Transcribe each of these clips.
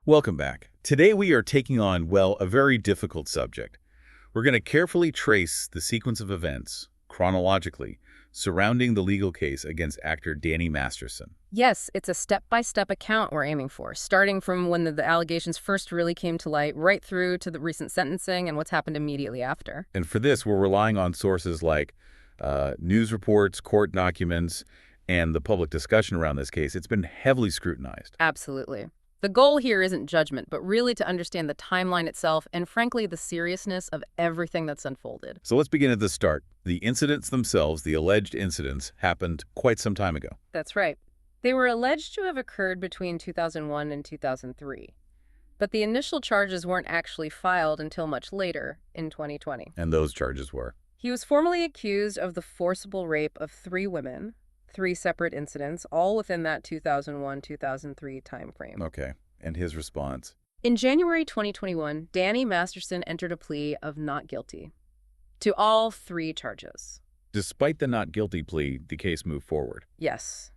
Welcome back. Today we are taking on, well, a very difficult subject. We're going to carefully trace the sequence of events, chronologically, surrounding the legal case against actor Danny Masterson. Yes, it's a step-by-step account we're aiming for, starting from when the allegations first really came to light, right through to the recent sentencing and what's happened immediately after. And for this, we're relying on sources like news reports, court documents, and the public discussion around this case. It's been heavily scrutinized. Absolutely. The goal here isn't judgment, but really to understand the timeline itself and, frankly, the seriousness of everything that's unfolded. So let's begin at the start. The incidents themselves, the alleged incidents, happened quite some time ago. That's right. They were alleged to have occurred between 2001 and 2003. But the initial charges weren't actually filed until much later, in 2020. And those charges were? He was formally accused of the forcible rape of 3 women, 3 separate incidents, all within that 2001-2003 timeframe. Okay. And his response? In January 2021, Danny Masterson entered a plea of not guilty to all 3 charges. Despite the not guilty plea, the case moved forward. Yes.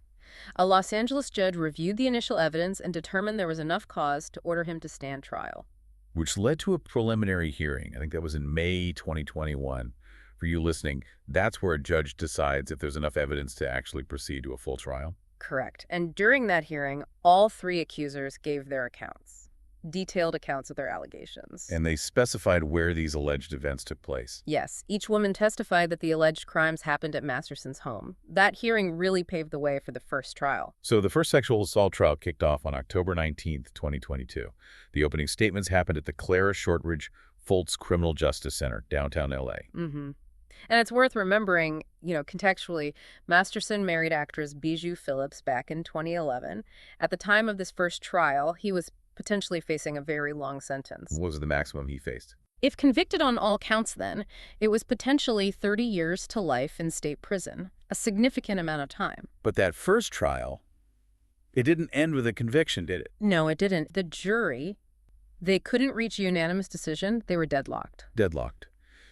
A Los Angeles judge reviewed the initial evidence and determined there was enough cause to order him to stand trial. Which led to a preliminary hearing. I think that was in May 2021. For you listening, that's where a judge decides if there's enough evidence to actually proceed to a full trial? Correct. And during that hearing, all 3 accusers gave their accounts, detailed accounts of their allegations. And they specified where these alleged events took place? Yes. Each woman testified that the alleged crimes happened at Masterson's home. That hearing really paved the way for the first trial. So the first sexual assault trial kicked off on October 19th, 2022. The opening statements happened at the Clara Shortridge Foltz Criminal Justice Center, downtown L.A. Mm-hmm. And it's worth remembering, contextually, Masterson married actress Bijou Phillips back in 2011. At the time of this first trial, he was potentially facing a very long sentence. What was the maximum he faced? If convicted on all counts then, it was potentially 30 years to life in state prison, a significant amount of time. But that first trial, it didn't end with a conviction, did it? No, it didn't. The jury, they couldn't reach a unanimous decision. They were deadlocked. Deadlocked.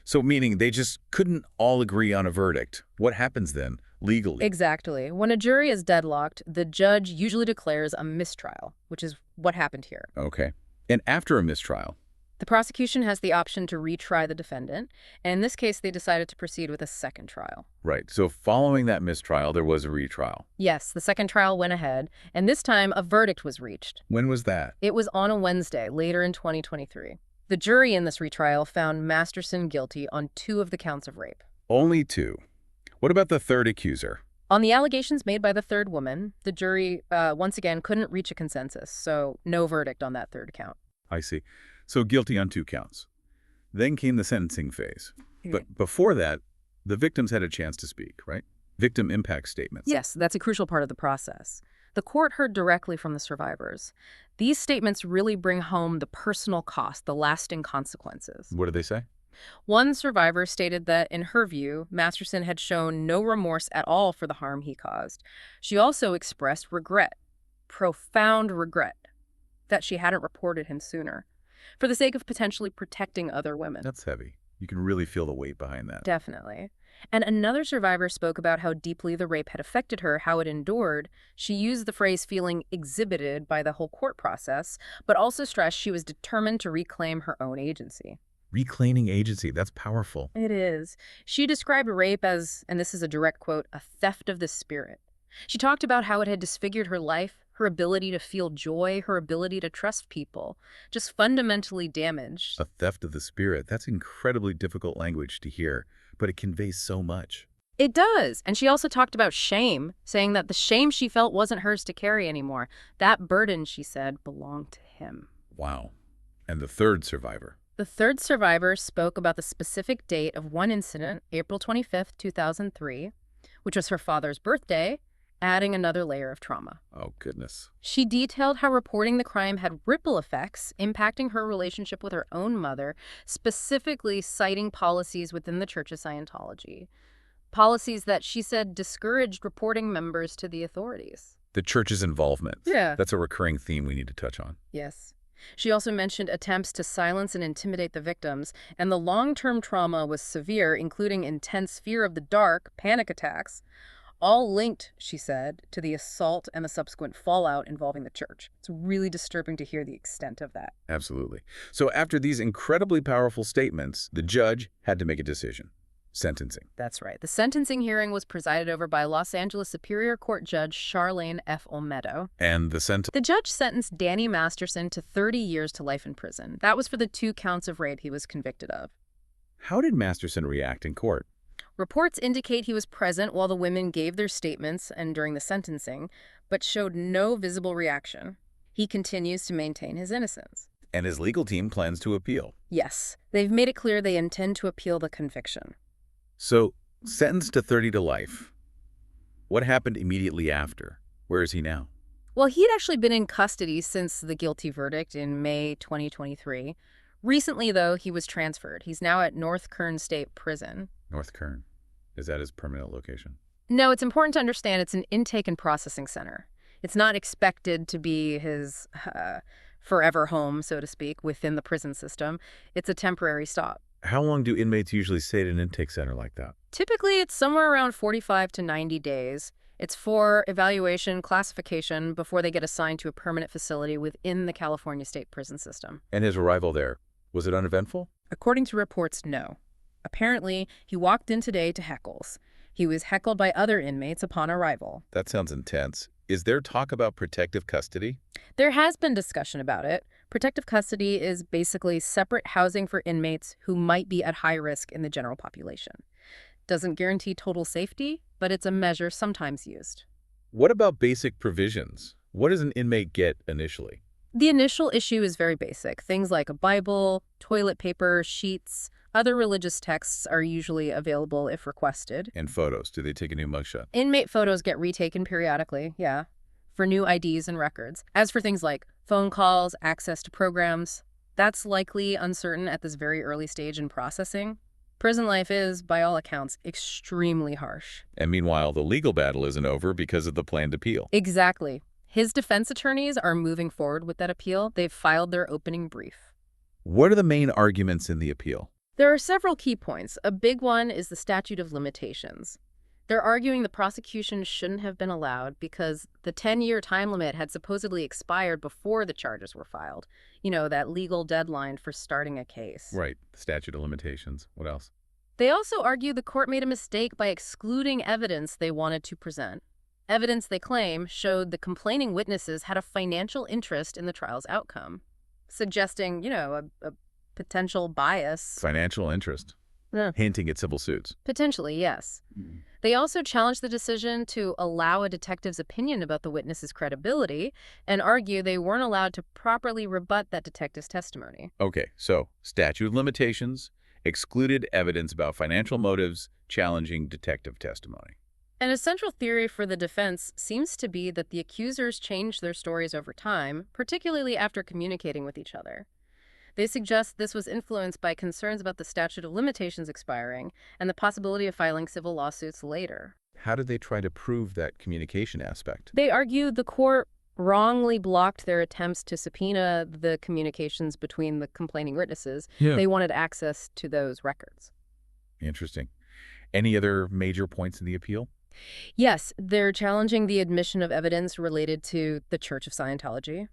So meaning they just couldn't all agree on a verdict. What happens then, legally? Exactly. When a jury is deadlocked, the judge usually declares a mistrial, which is what happened here. Okay. And after a mistrial? The prosecution has the option to retry the defendant, and in this case, they decided to proceed with a second trial. Right. So following that mistrial, there was a retrial. Yes, the second trial went ahead, and this time a verdict was reached. When was that? It was on a Wednesday, later in 2023. The jury in this retrial found Masterson guilty on 2 of the counts of rape. Only 2. What about the third accuser? On the allegations made by the third woman, the jury, once again, couldn't reach a consensus, so no verdict on that third count. I see. So guilty on 2 counts. Then came the sentencing phase. But before that, the victims had a chance to speak, right? Victim impact statements. Yes, that's a crucial part of the process. The court heard directly from the survivors. These statements really bring home the personal cost, the lasting consequences. What did they say? One survivor stated that, in her view, Masterson had shown no remorse at all for the harm he caused. She also expressed regret, profound regret, that she hadn't reported him sooner, for the sake of potentially protecting other women. That's heavy. You can really feel the weight behind that. Definitely. And another survivor spoke about how deeply the rape had affected her, how it endured. She used the phrase feeling exhibited by the whole court process, but also stressed she was determined to reclaim her own agency. Reclaiming agency, that's powerful. It is. She described rape as, and this is a direct quote, a theft of the spirit. She talked about how it had disfigured her life, her ability to feel joy, her ability to trust people, just fundamentally damaged. A theft of the spirit. That's incredibly difficult language to hear, but it conveys so much. It does. And she also talked about shame, saying that the shame she felt wasn't hers to carry anymore. That burden, she said, belonged to him. Wow. And the third survivor? The third survivor spoke about the specific date of one incident, April 25th, 2003, which was her father's birthday, adding another layer of trauma. Oh, goodness. She detailed how reporting the crime had ripple effects, impacting her relationship with her own mother, specifically citing policies within the Church of Scientology. Policies that she said discouraged reporting members to the authorities. The church's involvement. Yeah. That's a recurring theme we need to touch on. Yes. She also mentioned attempts to silence and intimidate the victims, and the long-term trauma was severe, including intense fear of the dark, panic attacks. all linked, she said, to the assault and the subsequent fallout involving the church. It's really disturbing to hear the extent of that. Absolutely. So after these incredibly powerful statements, the judge had to make a decision. Sentencing. That's right. The sentencing hearing was presided over by Los Angeles Superior Court Judge Charlene F. Olmedo. And the sentence? The judge sentenced Danny Masterson to 30 years to life in prison. That was for the 2 counts of rape he was convicted of. How did Masterson react in court? Reports indicate he was present while the women gave their statements and during the sentencing, but showed no visible reaction. He continues to maintain his innocence. And his legal team plans to appeal. Yes, they've made it clear they intend to appeal the conviction. So, sentenced to 30 to life. What happened immediately after? Where is he now? Well, he'd actually been in custody since the guilty verdict in May 2023. Recently, though, he was transferred. He's now at North Kern State Prison. North Kern. Is that his permanent location? No, it's important to understand it's an intake and processing center. It's not expected to be his forever home, so to speak, within the prison system. It's a temporary stop. How long do inmates usually stay at an intake center like that? Typically, it's somewhere around 45 to 90 days. It's for evaluation, classification, before they get assigned to a permanent facility within the California state prison system. And his arrival there, was it uneventful? According to reports, no. Apparently, he walked in today to heckles. He was heckled by other inmates upon arrival. That sounds intense. Is there talk about protective custody? There has been discussion about it. Protective custody is basically separate housing for inmates who might be at high risk in the general population. Doesn't guarantee total safety, but it's a measure sometimes used. What about basic provisions? What does an inmate get initially? The initial issue is very basic. Things like a Bible, toilet paper, sheets, other religious texts are usually available if requested. And photos. Do they take a new mugshot? Inmate photos get retaken periodically, yeah, for new IDs and records. As for things like phone calls, access to programs, that's likely uncertain at this very early stage in processing. Prison life is, by all accounts, extremely harsh. And meanwhile, the legal battle isn't over because of the planned appeal. Exactly. His defense attorneys are moving forward with that appeal. They've filed their opening brief. What are the main arguments in the appeal? There are several key points. A big one is the statute of limitations. They're arguing the prosecution shouldn't have been allowed because the 10-year time limit had supposedly expired before the charges were filed. You know, that legal deadline for starting a case. Right. The statute of limitations. What else? They also argue the court made a mistake by excluding evidence they wanted to present. Evidence, they claim, showed the complaining witnesses had a financial interest in the trial's outcome, suggesting, you know, a potential bias. Financial interest. Yeah. Hinting at civil suits. Potentially, yes. They also challenged the decision to allow a detective's opinion about the witness's credibility and argue they weren't allowed to properly rebut that detective's testimony. Okay, so statute of limitations, excluded evidence about financial motives, challenging detective testimony. And a central theory for the defense seems to be that the accusers changed their stories over time, particularly after communicating with each other. They suggest this was influenced by concerns about the statute of limitations expiring and the possibility of filing civil lawsuits later. How did they try to prove that communication aspect? They argue the court wrongly blocked their attempts to subpoena the communications between the complaining witnesses. Yeah. They wanted access to those records. Interesting. Any other major points in the appeal? Yes, they're challenging the admission of evidence related to the Church of Scientology.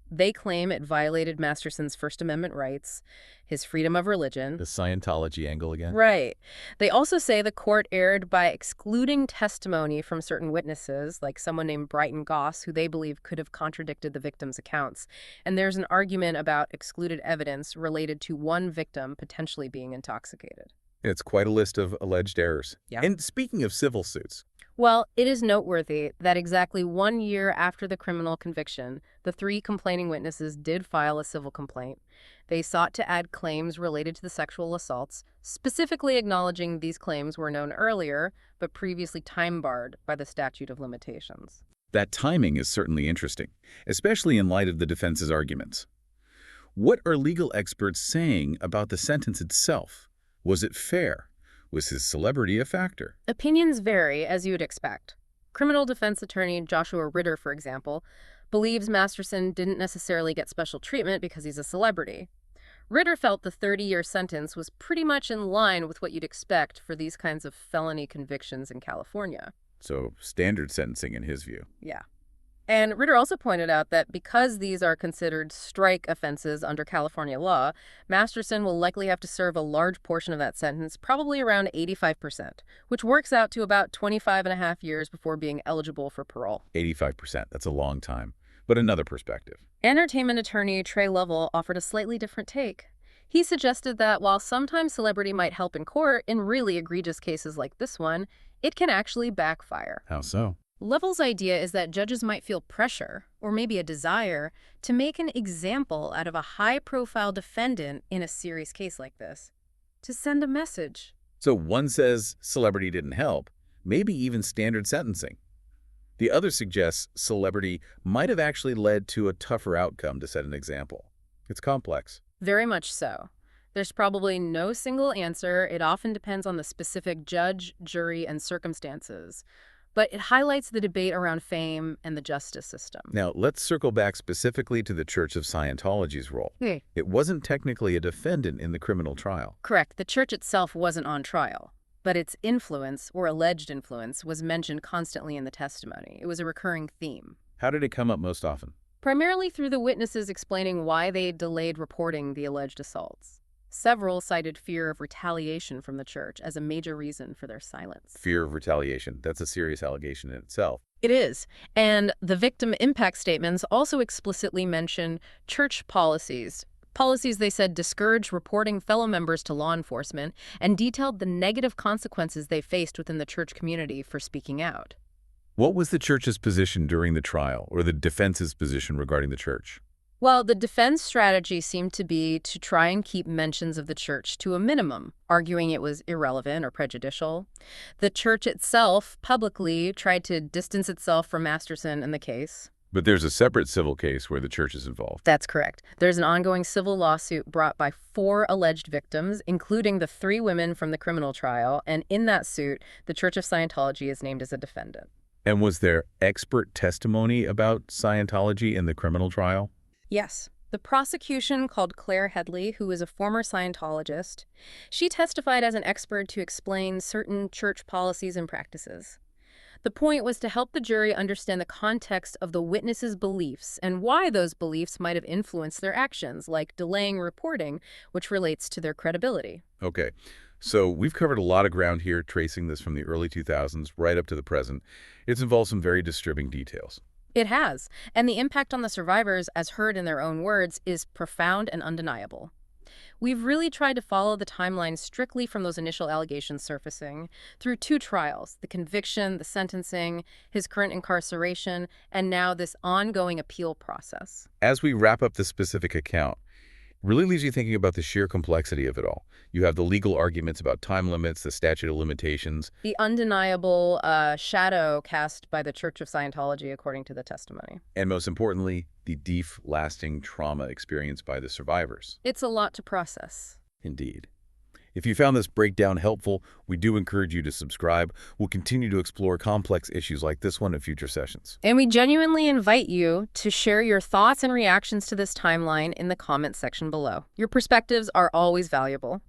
They claim it violated Masterson's First Amendment rights, his freedom of religion. The Scientology angle again? Right. They also say the court erred by excluding testimony from certain witnesses, like someone named Brighton Goss, who they believe could have contradicted the victim's accounts. And there's an argument about excluded evidence related to one victim potentially being intoxicated. It's quite a list of alleged errors. Yeah. And speaking of civil suits. Well, it is noteworthy that exactly 1 year after the criminal conviction, the 3 complaining witnesses did file a civil complaint. They sought to add claims related to the sexual assaults, specifically acknowledging these claims were known earlier, but previously time-barred by the statute of limitations. That timing is certainly interesting, especially in light of the defense's arguments. What are legal experts saying about the sentence itself? Was it fair? Was his celebrity a factor? Opinions vary, as you would expect. Criminal defense attorney Joshua Ritter, for example, believes Masterson didn't necessarily get special treatment because he's a celebrity. Ritter felt the 30-year sentence was pretty much in line with what you'd expect for these kinds of felony convictions in California. So standard sentencing in his view. Yeah. And Ritter also pointed out that because these are considered strike offenses under California law, Masterson will likely have to serve a large portion of that sentence, probably around 85%, which works out to about 25 and a half years before being eligible for parole. 85%, that's a long time. But another perspective. Entertainment attorney Trey Lovell offered a slightly different take. He suggested that while sometimes celebrity might help in court, in really egregious cases like this one, it can actually backfire. How so? Lovell's idea is that judges might feel pressure, or maybe a desire, to make an example out of a high-profile defendant in a serious case like this, to send a message. So one says celebrity didn't help, maybe even standard sentencing. The other suggests celebrity might have actually led to a tougher outcome to set an example. It's complex. Very much so. There's probably no single answer. It often depends on the specific judge, jury, and circumstances. But it highlights the debate around fame and the justice system. Now, let's circle back specifically to the Church of Scientology's role. It wasn't technically a defendant in the criminal trial. Correct. The church itself wasn't on trial, but its influence, or alleged influence, was mentioned constantly in the testimony. It was a recurring theme. How did it come up most often? Primarily through the witnesses explaining why they delayed reporting the alleged assaults. Several cited fear of retaliation from the church as a major reason for their silence. Fear of retaliation. That's a serious allegation in itself. It is. And the victim impact statements also explicitly mention church policies. Policies, they said, discouraged reporting fellow members to law enforcement and detailed the negative consequences they faced within the church community for speaking out. What was the church's position during the trial, or the defense's position regarding the church? Well, the defense strategy seemed to be to try and keep mentions of the church to a minimum, arguing it was irrelevant or prejudicial. The church itself publicly tried to distance itself from Masterson in the case. But there's a separate civil case where the church is involved. That's correct. There's an ongoing civil lawsuit brought by 4 alleged victims, including the 3 women from the criminal trial, and in that suit, the Church of Scientology is named as a defendant. And was there expert testimony about Scientology in the criminal trial? Yes. The prosecution called Claire Headley, who is a former Scientologist. She testified as an expert to explain certain church policies and practices. The point was to help the jury understand the context of the witnesses' beliefs and why those beliefs might have influenced their actions, like delaying reporting, which relates to their credibility. Okay, so we've covered a lot of ground here, tracing this from the early 2000s right up to the present. It's involved some very disturbing details. It has, and the impact on the survivors, as heard in their own words, is profound and undeniable. We've really tried to follow the timeline strictly from those initial allegations surfacing through 2 trials, the conviction, the sentencing, his current incarceration, and now this ongoing appeal process. As we wrap up this specific account, it really leaves you thinking about the sheer complexity of it all. You have the legal arguments about time limits, the statute of limitations. The undeniable shadow cast by the Church of Scientology, according to the testimony. And most importantly, the deep, lasting trauma experienced by the survivors. It's a lot to process. Indeed. If you found this breakdown helpful, we do encourage you to subscribe. We'll continue to explore complex issues like this one in future sessions. And we genuinely invite you to share your thoughts and reactions to this timeline in the comments section below. Your perspectives are always valuable.